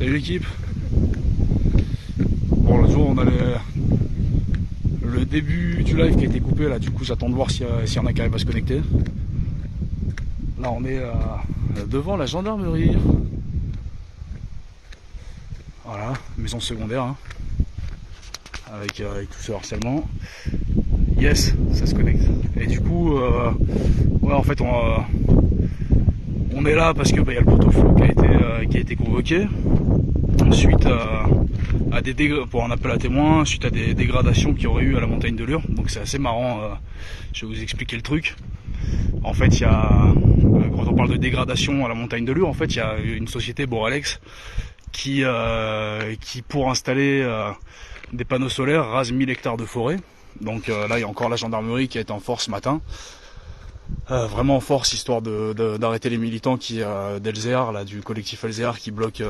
Salut l'équipe. Bon, l'autre jour on a le début du live qui a été coupé là, du coup j'attends de voir s'il y en a qui arrivent à se connecter. Là on est devant la gendarmerie. Voilà, maison secondaire hein. avec tout ce harcèlement. Yes, ça se connecte. Et du coup, ouais, en fait on est là parce que y a le pot-au-feu qui a été convoqué suite à des pour un appel à témoins, suite à des dégradations qu'il y aurait eu à la montagne de Lure. Donc c'est assez marrant, je vais vous expliquer le truc. En fait, il y a, quand on parle de dégradation à la montagne de Lure, en fait, il y a une société Boralex qui pour installer des panneaux solaires rase 1000 hectares de forêt. Donc là, il y a encore la gendarmerie qui a été en force ce matin. Vraiment en force, histoire d'arrêter les militants d'Elzéar, là, du collectif Elzéar, qui bloquent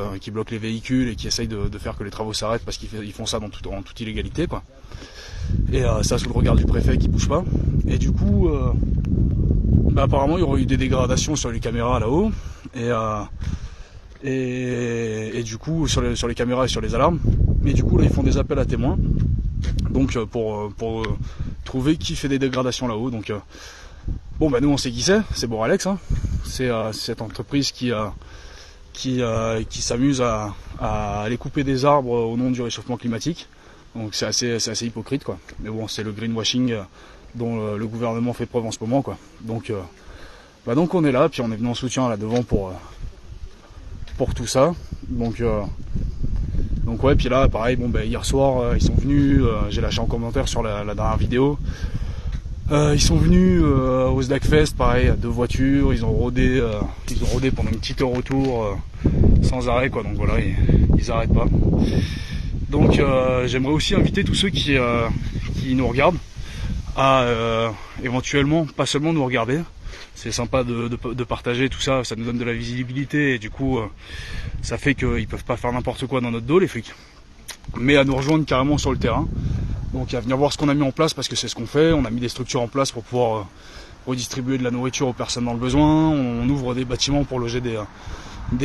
les véhicules et qui essayent de faire que les travaux s'arrêtent parce qu'ils font ça en toute illégalité, quoi. Et ça sous le regard du préfet qui bouge pas. Et du coup, apparemment il y aurait eu des dégradations sur les caméras là-haut et du coup sur les caméras et sur les alarmes. Mais du coup là ils font des appels à témoins. Donc pour trouver qui fait des dégradations là-haut. Donc bon nous on sait qui c'est Boralex hein. C'est cette entreprise qui s'amuse à aller couper des arbres au nom du réchauffement climatique. Donc c'est assez hypocrite quoi. Mais bon, c'est le greenwashing dont le gouvernement fait preuve en ce moment quoi. Donc donc on est là, puis on est venu en soutien là devant pour tout ça. Donc ouais, puis là pareil, hier soir ils sont venus, j'ai lâché en commentaire sur la dernière vidéo. Ils sont venus au Sdagfest, pareil, à 2 voitures, ils ont rodé pendant une petite heure autour, sans arrêt quoi, donc voilà, ils arrêtent pas. Donc j'aimerais aussi inviter tous ceux qui nous regardent à éventuellement pas seulement nous regarder. C'est sympa de partager tout ça, ça nous donne de la visibilité et du coup ça fait qu'ils peuvent pas faire n'importe quoi dans notre dos les flics. Mais à nous rejoindre carrément sur le terrain. Donc à venir voir ce qu'on a mis en place parce que c'est ce qu'on fait. On a mis des structures en place pour pouvoir redistribuer de la nourriture aux personnes dans le besoin. On ouvre des bâtiments pour loger des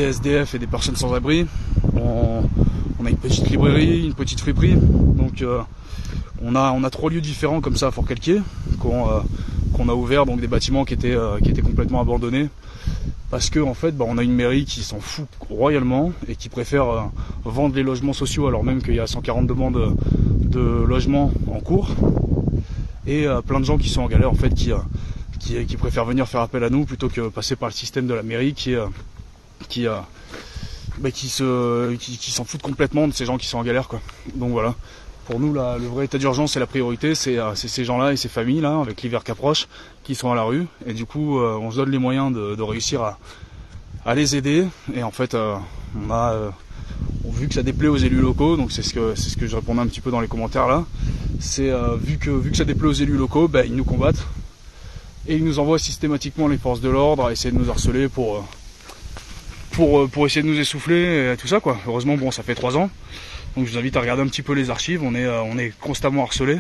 SDF et des personnes sans abri. On a une petite librairie, une petite friperie. Donc on a 3 lieux différents comme ça à Fort-Calquier qu'on a ouvert, donc des bâtiments qui étaient complètement abandonnés. Parce que en fait on a une mairie qui s'en fout royalement et qui préfère vendre les logements sociaux alors même qu'il y a 140 demandes de logements en cours. Et plein de gens qui sont en galère en fait qui préfèrent venir faire appel à nous plutôt que passer par le système de la mairie qui s'en foutent complètement de ces gens qui sont en galère quoi. Donc voilà, pour nous là, le vrai état d'urgence et la priorité c'est ces gens-là et ces familles là avec l'hiver qui approche qui sont à la rue et du coup on se donne les moyens de réussir à les aider. Et en fait on a vu que ça déplaît aux élus locaux, donc c'est ce que je répondais un petit peu dans les commentaires là, c'est vu que ça déplaît aux élus locaux, ils nous combattent et ils nous envoient systématiquement les forces de l'ordre à essayer de nous harceler pour essayer de nous essouffler et tout ça quoi. Heureusement ça fait 3 ans, donc je vous invite à regarder un petit peu les archives. On est constamment harcelé.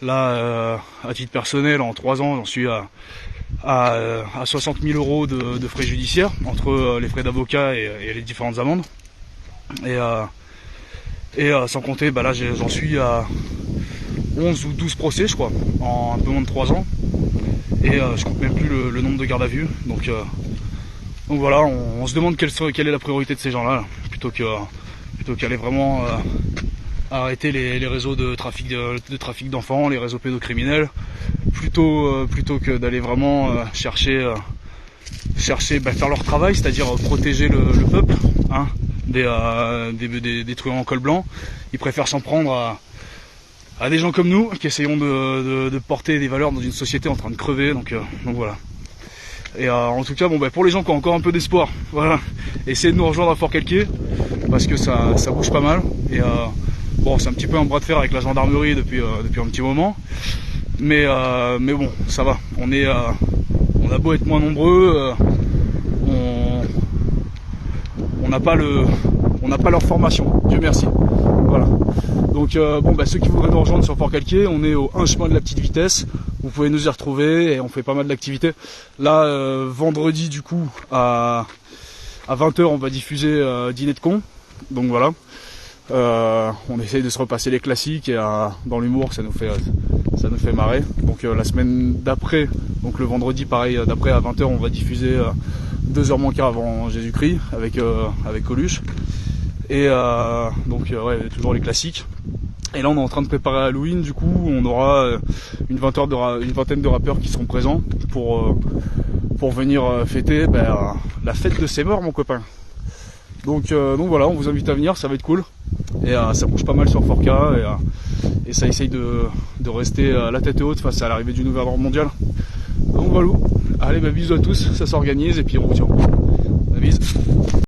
Là à titre personnel en 3 ans j'en suis à 60 000 euros de frais judiciaires entre les frais d'avocat et les différentes amendes. Et sans compter là j'en suis à 11 ou 12 procès je crois en un peu moins de 3 ans. Et je compte même plus le nombre de gardes à vue. Donc voilà, on se demande quelle est la priorité de ces gens-là, plutôt qu'aller vraiment arrêter les réseaux de trafic d'enfants, les réseaux pédocriminels, plutôt que d'aller vraiment chercher faire leur travail, c'est-à-dire protéger le peuple hein, des truands en col blanc. Ils préfèrent s'en prendre à des gens comme nous qui essayons de porter des valeurs dans une société en train de crever. Donc voilà. Et en tout cas pour les gens qui ont encore un peu d'espoir, voilà, essayez de nous rejoindre à Fort-Calquier parce que ça bouge pas mal. Et c'est un petit peu un bras de fer avec la gendarmerie depuis un petit moment, mais bon ça va. On a beau être moins nombreux, on n'a pas leur formation, Dieu merci. Voilà. Donc ceux qui voudraient nous rejoindre sur Fort-Calquier, on est au 1 chemin de la petite vitesse. Vous pouvez nous y retrouver et on fait pas mal d'activités. Là vendredi du coup à 20 h on va diffuser Dîner de cons Donc voilà. On essaye de se repasser les classiques et dans l'humour ça nous fait marrer. Donc la semaine d'après, donc le vendredi pareil, d'après à 20h on va diffuser 2h moins quart avant Jésus-Christ avec Coluche. Et donc ouais, toujours les classiques. Et là on est en train de préparer Halloween, du coup on aura une vingtaine de rappeurs qui seront présents pour venir fêter la fête de ses morts, mon copain. Donc voilà, on vous invite à venir, ça va être cool. Et ça bouge pas mal sur Forca et ça essaye de rester la tête haute face à l'arrivée du nouvel ordre mondial. Donc voilà, allez bisous à tous, ça s'organise et puis on vous tient. Bisous.